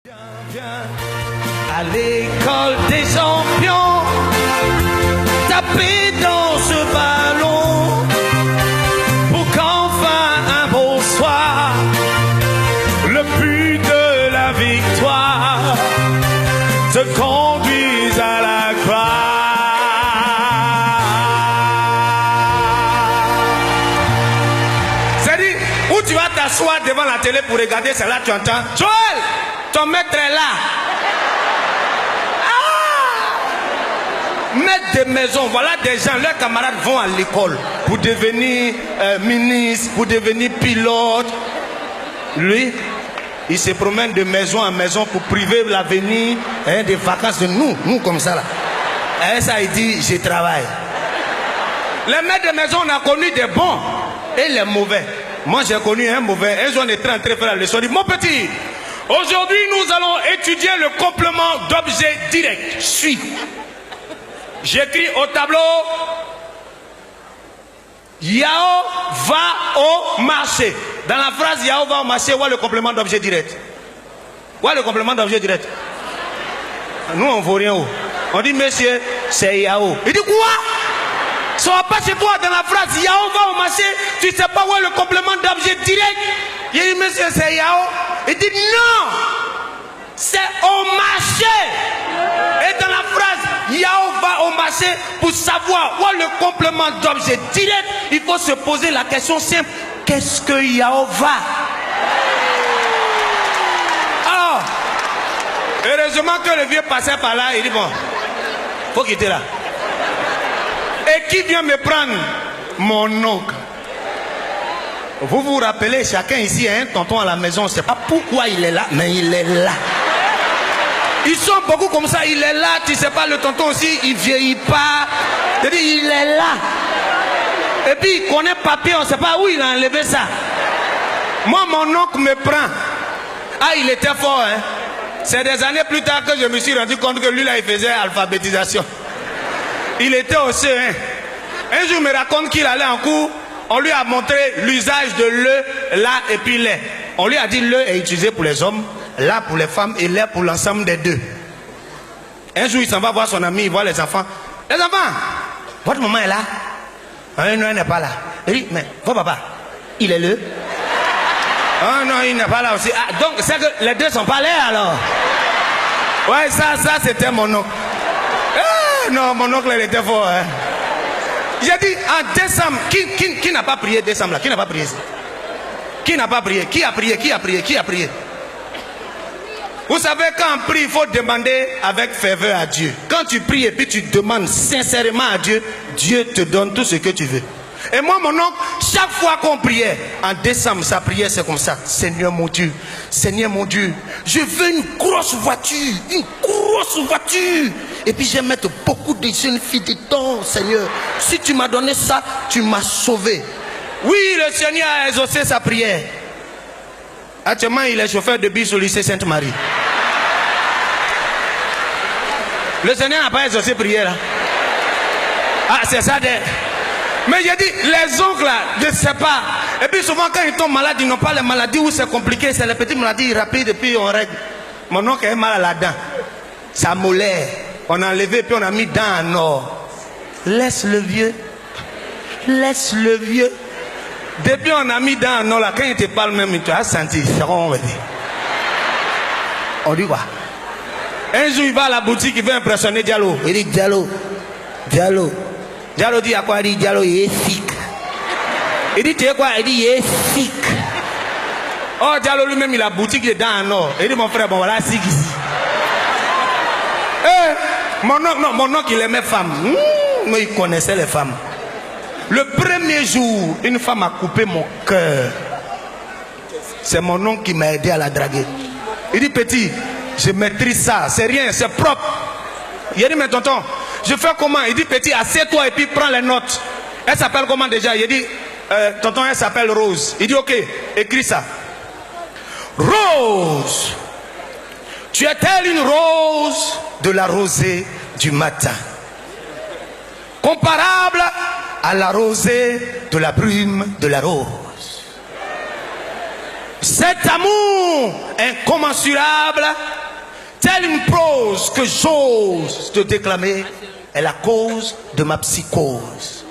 Viens à l'école des champions, taper dans ce ballon pour qu'enfin un beau soir, le but de la victoire te conduise à la gloire. C'est-à-dire, où tu vas t'asseoir devant la télé pour regarder cela, tu entends Joël, ton maître est là. Maître de maison, voilà des gens, leurs camarades vont à l'école pour devenir ministre, pour devenir pilote. Lui, il se promène de maison en maison pour priver l'avenir des vacances de nous comme ça là. Et ça, il dit, je travaille. Les maîtres de maison, on a connu des bons et les mauvais. Moi, j'ai connu un mauvais. Un jour, on était en train de faire la leçon. Il dit, mon petit, aujourd'hui, nous allons étudier le complément d'objet direct. Suis. J'écris au tableau, Yao va au marché. Dans la phrase Yao va au marché, où est le complément d'objet direct? Où est le complément d'objet direct? Nous, on ne vaut rien. On dit, monsieur, c'est Yao. Il dit, quoi? Ça va pas chez toi dans la phrase Yao va au marché, tu ne sais pas où est le complément d'objet direct? Il dit, monsieur, c'est Yao. Il dit, non, c'est au marché. Et dans la phrase Yao va au marché, pour savoir où est le complément d'objet direct, il faut se poser la question simple, qu'est-ce que Yao va? Alors, heureusement que le vieux passait par là, il dit bon, faut quitter là. Et qui vient me prendre? Mon oncle. Vous vous rappelez, chacun ici a un tonton à la maison, on ne sait pas pourquoi il est là, mais il est là. Ils sont beaucoup comme ça, il est là, tu ne sais pas, le tonton aussi, il ne vieillit pas. C'est-à-dire, il est là. Et puis, il connaît papier, on ne sait pas où il a enlevé ça. Moi, mon oncle me prend. Ah, il était fort, hein. C'est des années plus tard que je me suis rendu compte que lui, là, il faisait alphabétisation. Il était au CE1. Un jour, il me raconte qu'il allait en cours. On lui a montré l'usage de le, la et puis les. On lui a dit le est utilisé pour les hommes, la pour les femmes et les pour l'ensemble des deux. Un jour, il s'en va voir son ami, il voit les enfants. Les enfants, votre maman est là? Ah non, elle n'est pas là. Il dit, mais votre papa, il est le? Ah non, il n'est pas là aussi. Ah, donc, c'est que les deux ne sont pas là alors? Ouais, ça c'était mon oncle. Ah, non, mon oncle, il était fort. Hein. J'ai dit, en décembre, qui n'a pas prié décembre là? Qui n'a pas prié? Qui n'a pas prié? Qui a prié? Qui a prié? Qui a prié? Vous savez, quand on prie, il faut demander avec ferveur à Dieu. Quand tu pries et puis tu demandes sincèrement à Dieu, Dieu te donne tout ce que tu veux. Et moi, mon oncle, chaque fois qu'on priait, en décembre, sa prière c'est comme ça. Seigneur mon Dieu, je veux une grosse voiture, Et puis je vais mettre beaucoup de jeunes filles dedans, Seigneur. Si tu m'as donné ça, tu m'as sauvé. Oui, le Seigneur a exaucé sa prière. Actuellement, il est chauffeur de bus au lycée Sainte-Marie. Le Seigneur n'a pas exaucé prière là. Ah, c'est ça. Mais j'ai dit, les oncles là, je ne sais pas. Et puis souvent quand ils tombent malades, ils n'ont pas les maladies où c'est compliqué, c'est les petites maladies rapides et puis on règle. Mon oncle est mal à la dent. Ça molaire. On a enlevé puis on a mis dent en or. Laisse le vieux. Depuis on a mis dent en or là, quand il te parle même, tu as senti. C'est quoi on va dire? On dit quoi? Un jour il va à la boutique, il veut impressionner Diallo. Il dit Diallo dit à quoi? Il dit Diallo il est sick. Il dit tu es quoi? Il dit il est sick. Oh Diallo lui-même il a boutique dedans en or. Il dit mon frère bon voilà sick ici. Mon oncle il aimait femme. Mais il connaissait les femmes. Le premier jour, une femme a coupé mon cœur. C'est mon oncle qui m'a aidé à la draguer. Il dit petit, je maîtrise ça, c'est rien, c'est propre. Il a dit mais tonton, je fais comment? Il dit petit, assieds-toi et puis prends les notes. Elle s'appelle comment déjà? Il dit tonton, elle s'appelle Rose. Il dit ok, écris ça. Rose, tu es telle une rose de la rosée du matin, comparable à la rosée de la brume de la rose. Cet amour incommensurable, telle une prose que j'ose te déclamer, est la cause de ma psychose.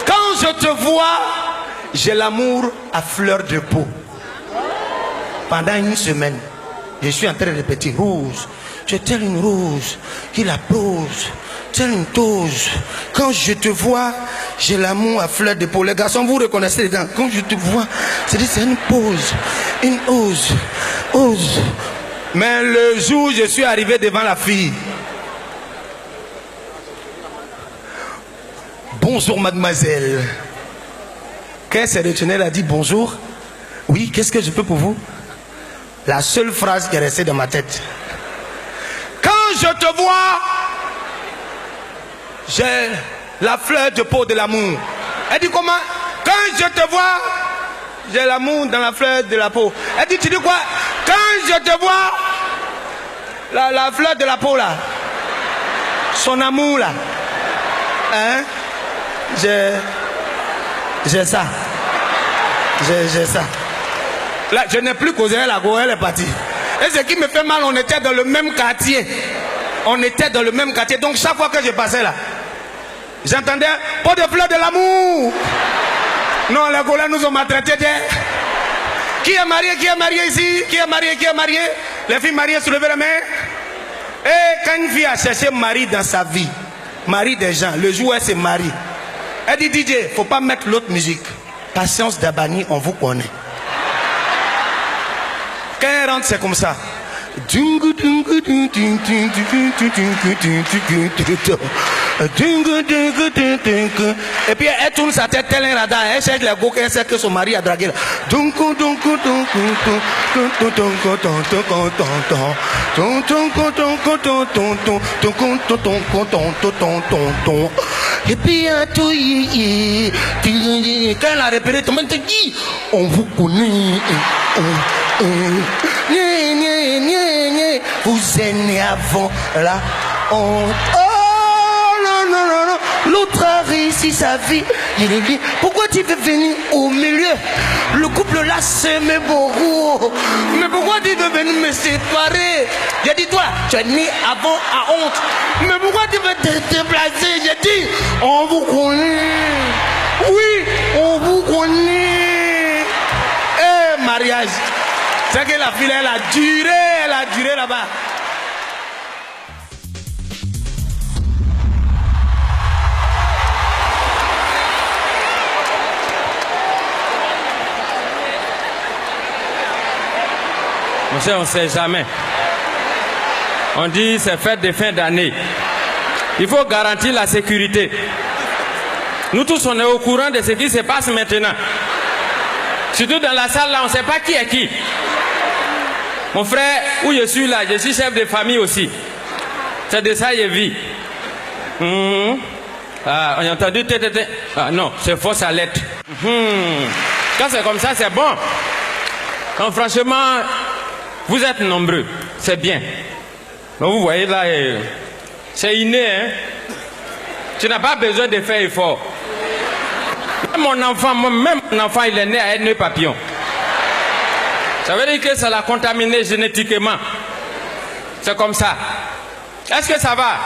Quand je te vois, j'ai l'amour à fleur de peau. Pendant une semaine, je suis en train de répéter rouge. Tu es telle une rose qui la pose, telle une dose. Quand je te vois, j'ai l'amour à fleur de peau. Les garçons, vous reconnaissez les dents. Quand je te vois, c'est une pose, une ose. Mais le jour où je suis arrivé devant la fille, bonjour mademoiselle. Quand elle s'est retenue, elle a dit bonjour. Oui, qu'est-ce que je peux pour vous? La seule phrase qui est restée dans ma tête. Quand je te vois, j'ai la fleur de peau de l'amour. Elle dit comment? Quand je te vois, j'ai l'amour dans la fleur de la peau. Elle dit, tu dis quoi? Quand je te vois, la fleur de la peau là, son amour là, hein? J'ai ça. J'ai ça. Là, je n'ai plus causé la go, elle est partie. Et ce qui me fait mal, on était dans le même quartier. Donc chaque fois que je passais là, j'entendais pas de fleurs de l'amour. Non, les gars là nous ont maltraités. Qui est marié ici? Qui est marié? Les filles mariées, soulevez la main. Et quand une fille a cherché mari dans sa vie, mari des gens, le jour où elle se marie, elle dit DJ, faut pas mettre l'autre musique. Patience d'Abani, on vous connaît. Quand elle rentre, c'est comme ça. Et puis elle tourne sa tête tel un radar. Elle cherche les go, elle sait que son mari a dragué là. Et puis quand elle a répété, tout le monde te dit, on vous connaît. Vous êtes né avant la honte. Oh non. L'autre a réussi sa vie. Il est dit, pourquoi tu veux venir au milieu? Le couple là s'aimait beaucoup. Mais pourquoi tu veux venir me séparer? J'ai dit, toi, tu es né avant à honte. Mais pourquoi tu veux te déplacer? J'ai dit, on vous connaît. Oui, on vous connaît. Eh, mariage. C'est que la fille, elle a duré là-bas. Monsieur, on ne sait jamais. On dit c'est fête de fin d'année. Il faut garantir la sécurité. Nous tous, on est au courant de ce qui se passe maintenant. Surtout dans la salle là, on ne sait pas qui est qui. Mon frère, où je suis là, je suis chef de famille aussi. C'est de ça que je vis. Ah, on a entendu tétété. Ah non, c'est fausse alerte. Quand c'est comme ça, c'est bon. Quand franchement, vous êtes nombreux, c'est bien. Mais vous voyez là, c'est inné, hein. Tu n'as pas besoin de faire effort. Même mon enfant, il est né à être né papillon. Ça veut dire que ça l'a contaminé génétiquement. C'est comme ça. Est-ce que ça va?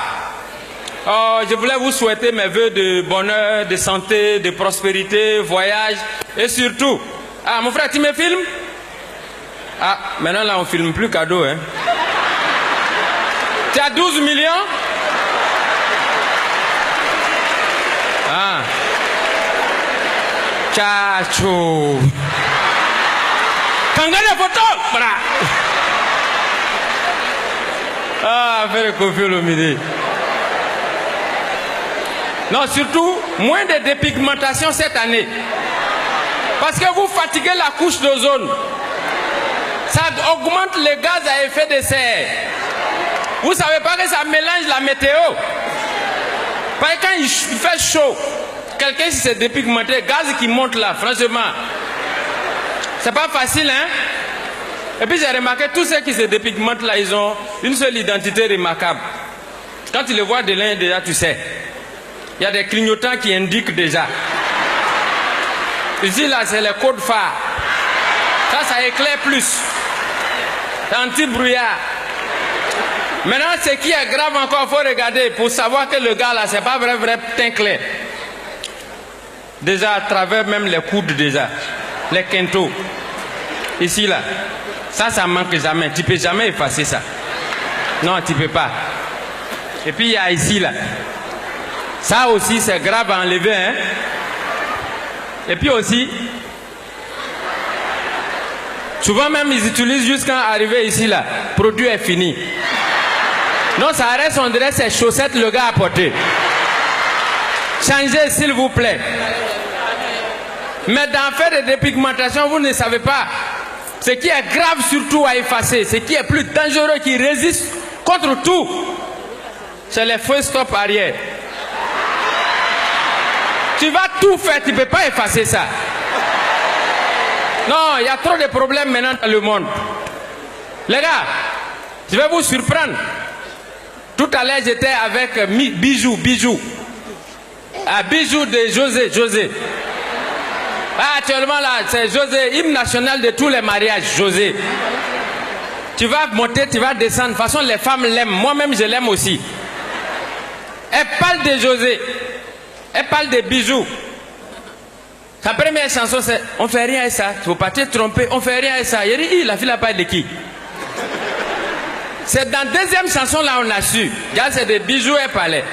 Oh, je voulais vous souhaiter mes vœux de bonheur, de santé, de prospérité, voyage et surtout... Ah, mon frère, tu me filmes? Ah, maintenant là, on filme plus cadeau, hein. Tu as 12 millions? Ah. Tchacho. Quand les photos, voilà. Ah, faire le coffee au midi. Non, surtout, moins de dépigmentation cette année. Parce que vous fatiguez la couche d'ozone. Ça augmente les gaz à effet de serre. Vous ne savez pas que ça mélange la météo. Parce que quand il fait chaud, quelqu'un qui s'est dépigmenté, gaz qui monte là, franchement, c'est pas facile, hein. Et puis j'ai remarqué, tous ceux qui se dépigmentent là, ils ont une seule identité remarquable. Quand tu les vois de l'un, déjà tu sais. Il y a des clignotants qui indiquent déjà. Ici là, c'est les codes phares. ça éclaire plus. C'est anti-brouillard. Maintenant, ce qui est grave encore, il faut regarder pour savoir que le gars là, c'est pas vrai teint clair. Déjà, à travers même les coudes déjà, les quintaux. Ici là, ça manque jamais. Tu peux jamais effacer ça. Non, tu peux pas. Et puis il y a ici là. Ça aussi, c'est grave à enlever, hein. Et puis aussi, souvent même ils utilisent jusqu'à arriver ici là. Le produit est fini. Non, ça reste, on dirait ces chaussettes le gars a porté. Changez s'il vous plaît. Mais dans faire des dépigmentations, vous ne savez pas. Ce qui est grave surtout à effacer, ce qui est plus dangereux, qui résiste contre tout, c'est les feux stop arrière. Tu vas tout faire, tu ne peux pas effacer ça. Non, il y a trop de problèmes maintenant dans le monde. Les gars, je vais vous surprendre. Tout à l'heure, j'étais avec Bijou. Ah, Bijou de José. Ah, actuellement là, c'est José, hymne national de tous les mariages, José. Tu vas monter, tu vas descendre. De toute façon, les femmes l'aiment. Moi-même, je l'aime aussi. Elle parle de José. Elle parle de Bijou. Sa première chanson, c'est « On fait rien à ça. Tu ne faut pas te tromper. On fait rien à ça. » Il dit « La fille n'a pas de qui ?» C'est dans la deuxième chanson, là, on a su. C'est de Bijou et parlait.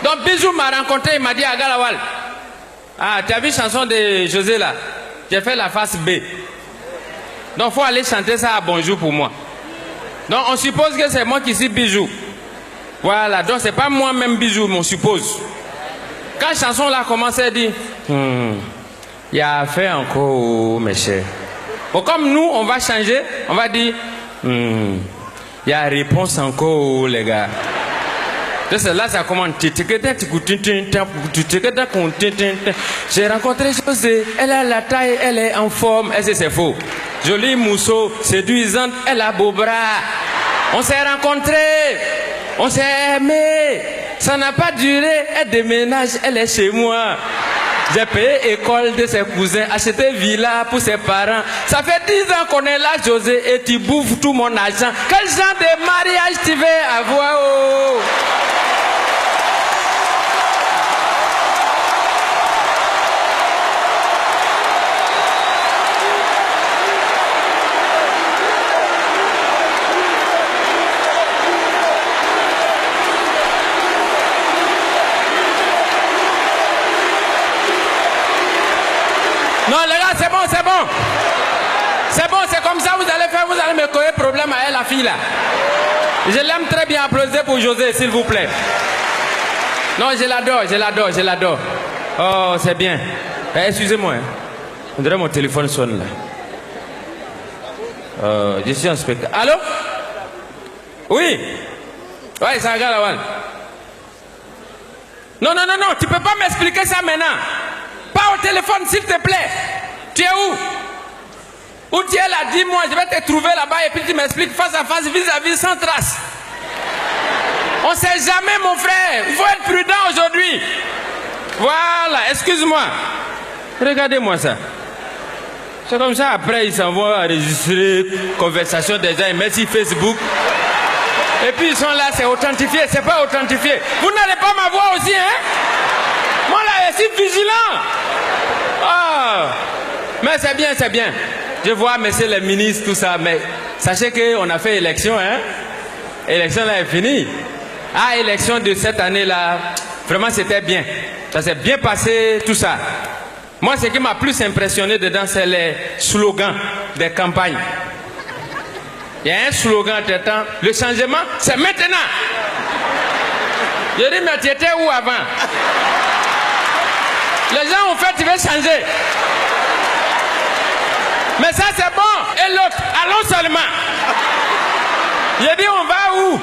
Donc, Bijou m'a rencontré, il m'a dit à Galawal, ah, tu as vu la chanson de José là? J'ai fait la face B. Donc, il faut aller chanter ça à Bonjour pour moi. Donc, on suppose que c'est moi qui suis Bijou. Voilà, donc c'est pas moi-même Bijou, mais on suppose. Quand la chanson là commençait à dire, il y a affaire encore, mes chers. Bon, comme nous, on va changer, on va dire, il y a réponse encore, les gars. Donc là, ça commence. J'ai rencontré José, elle a la taille, elle est en forme. Est-ce que c'est faux? Jolie mousseau, séduisante, elle a beau bras. On s'est rencontrés, on s'est aimés. Ça n'a pas duré, elle déménage, elle est chez moi. J'ai payé école de ses cousins, acheté villa pour ses parents. Ça fait 10 ans qu'on est là, José, et tu bouffes tout mon argent. Quel genre de mariage tu veux avoir? Oh? Non, les gars, c'est bon. C'est bon, c'est comme ça, vous allez faire, vous allez me causer problème à elle, la fille là. Je l'aime très bien, applaudissez pour José, s'il vous plaît. Non, je l'adore. Oh, c'est bien. Excusez-moi, hein. On dirait mon téléphone sonne là. Je suis en spectacle. Allô? Oui? Ouais, c'est un gars là, ouais. Non, tu peux pas m'expliquer ça maintenant. Pas au téléphone, s'il te plaît. Tu es où? Où tu es là? Dis-moi, je vais te trouver là-bas et puis tu m'expliques face à face, vis-à-vis, sans trace. On ne sait jamais, mon frère. Il faut être prudent aujourd'hui. Voilà, excuse-moi. Regardez-moi ça. C'est comme ça, après, ils s'en vont enregistrer conversation des gens, ils mettent sur Facebook. Et puis ils sont là, c'est authentifié, c'est pas authentifié. Vous n'allez pas m'avoir aussi, hein? Moi là, je suis vigilant. Ah, mais c'est bien. Je vois, messieurs les ministres, tout ça, mais sachez qu'on a fait élection, hein? Élection là est finie. Ah, élection de cette année-là, vraiment c'était bien. Ça s'est bien passé, tout ça. Moi, ce qui m'a plus impressionné dedans, c'est les slogans des campagnes. Il y a un slogan de temps, le changement, c'est maintenant. Je dis, mais tu étais où avant? Les gens ont fait, tu veux changer. Mais ça c'est bon. Et l'autre, allons seulement. J'ai dit, on va où?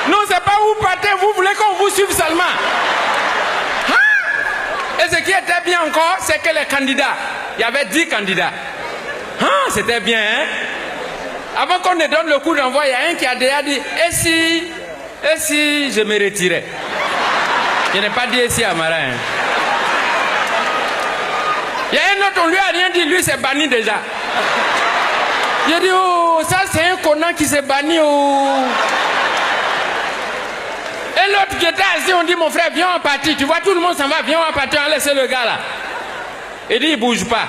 Non, c'est pas où partez, vous voulez qu'on vous suive seulement. Hein? Et ce qui était bien encore, c'est que les candidats, il y avait 10 candidats. Hein? C'était bien, hein? Avant qu'on ne donne le coup d'envoi, il y a un qui a déjà dit, et si je me retirais? Je n'ai pas dit ici à Marin. Il y a un autre on lui a rien dit, lui c'est banni déjà. J'ai dit, oh, ça c'est un connard qui s'est banni, oh. Et l'autre qui était assis, on dit, mon frère, viens en partie. Tu vois, tout le monde s'en va, viens en partie, on laisse le gars là. Il dit, il bouge pas.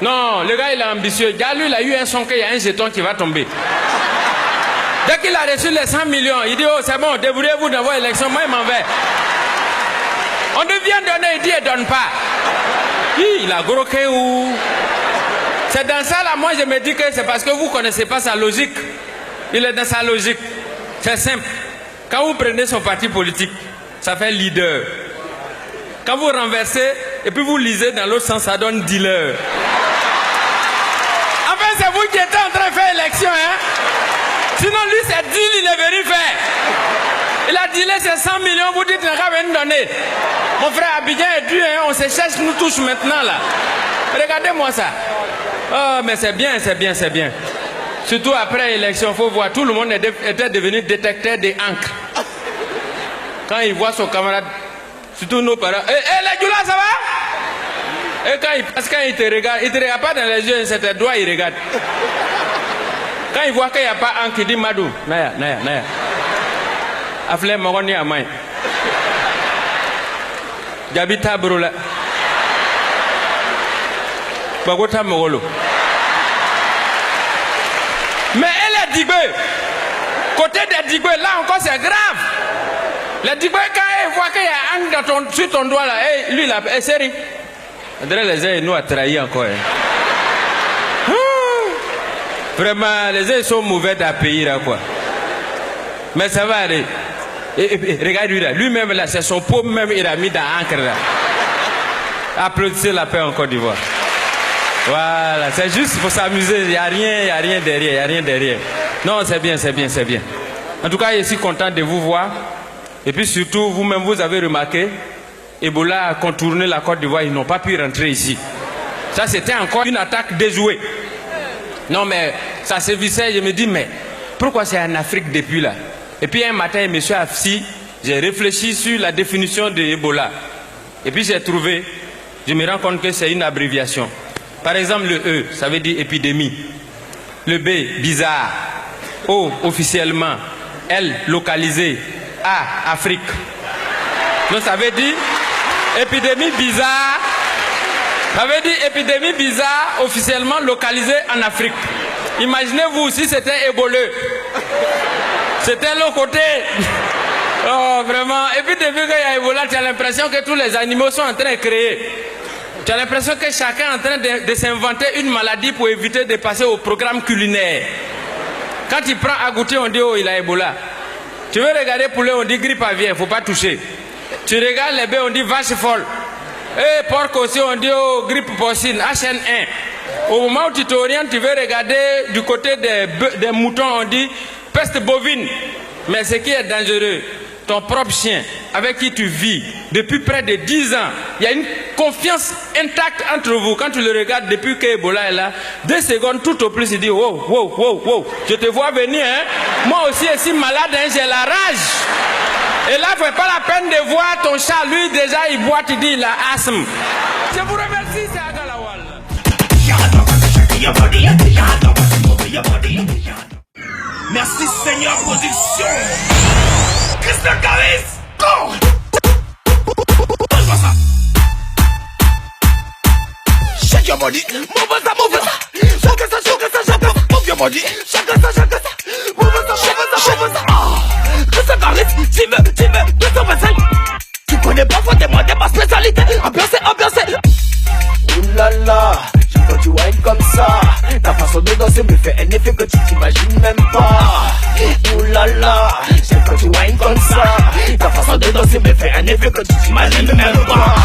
Non, le gars il est ambitieux. Le gars, lui, il a eu un son qu'il y a un jeton qui va tomber. Dès qu'il a reçu les 100 millions, il dit, oh, c'est bon, débrouillez-vous dans vos élections, moi, il m'en vais. On devient donner, il dit, il donne pas. Il a groqué ou... C'est dans ça, là, moi, je me dis que c'est parce que vous ne connaissez pas sa logique. Il est dans sa logique. C'est simple. Quand vous prenez son parti politique, ça fait leader. Quand vous renversez, et puis vous lisez dans l'autre sens, ça donne dealer. Enfin, c'est vous qui êtes en train de faire élection, hein. Sinon, lui, c'est deal, il est venu faire. Il a dealé ses 100 millions, vous dites, il n'a rien donné. Mon frère Abidjan est dû, hein, on se cherche, nous tous maintenant, là. Regardez-moi ça. Oh, mais c'est bien, c'est bien, c'est bien. Surtout après l'élection, il faut voir, tout le monde était devenu détecteur des encres. Quand il voit son camarade, surtout nos parents, les Djoula, ça va? Et quand il te regarde pas dans les yeux, c'est tes doigts, il regarde. Quand il voit qu'il n'y a pas encre, il dit Madou, Naya. Afle Moroni Amay. J'habite Brola. Bagota Morolo. Mais elle est digueux. Côté des digueux, là encore c'est grave. Les digueux, quand elle voit qu'il y a un encre sur ton doigt là, lui là, sérieux. Les ailes nous a trahi encore. Vraiment, les ailes sont mauvais à payer là quoi. Mais ça va aller. Et regarde lui là, lui-même là, c'est son pauvre même, il a mis dans l'encre là. Applaudissez la paix en Côte d'Ivoire. Voilà, c'est juste pour s'amuser, il n'y a rien derrière, Non, c'est bien. En tout cas, je suis content de vous voir. Et puis surtout, vous-même, vous avez remarqué, Ebola a contourné la Côte d'Ivoire, ils n'ont pas pu rentrer ici. Ça, c'était encore une attaque déjouée. Non, mais ça se vissait, je me dis, mais pourquoi c'est en Afrique depuis là? Et puis un matin, M. Afsi, j'ai réfléchi sur la définition de Ebola. Et puis j'ai trouvé, je me rends compte que c'est une abréviation. Par exemple, le E, ça veut dire épidémie. Le B, bizarre. O, officiellement. L, localisé. A, Afrique. Donc ça veut dire épidémie bizarre. Ça veut dire épidémie bizarre, officiellement localisée en Afrique. Imaginez-vous si c'était éboleux. C'était l'autre côté. Oh, vraiment. Et puis depuis qu'il y a Ebola, tu as l'impression que tous les animaux sont en train de créer. Tu as l'impression que chacun est en train de s'inventer une maladie pour éviter de passer au programme culinaire. Quand il prend à goûter, on dit oh, il a Ebola. Tu veux regarder poulet, on dit grippe aviaire, il ne faut pas toucher. Tu regardes les bœufs, on dit vache folle. Et porc aussi, on dit oh, grippe porcine, HN1. Au moment où tu t'orientes, tu veux regarder du côté des moutons, on dit peste bovine. Mais ce qui est dangereux, ton propre chien, avec qui tu vis depuis près de 10 ans, il y a une confiance intacte entre vous. Quand tu le regardes depuis que Ebola est là, 2 secondes tout au plus, il dit wow, je te vois venir, hein. Moi aussi, je suis malade, hein, j'ai la rage. Et là, il ne fait pas la peine de voir ton chat, lui déjà il boit, il dit il a asthme. Je vous remercie, c'est Agalawal. Merci Seigneur Production. Christian Caris, go. Shake your body, move ça. Shake ça. Move your body, shake ça. Move ça. Christian Caris, tu me, 225. Tu connais pas, faut demander ma spécialité. Ambiancé. Oulala. Quand tu whines comme ça, ta façon de danser me fait un effet que tu t'imagines même pas. Oulala, j'aime quand tu whines comme ça, ta façon de danser me fait un effet que tu t'imagines même pas.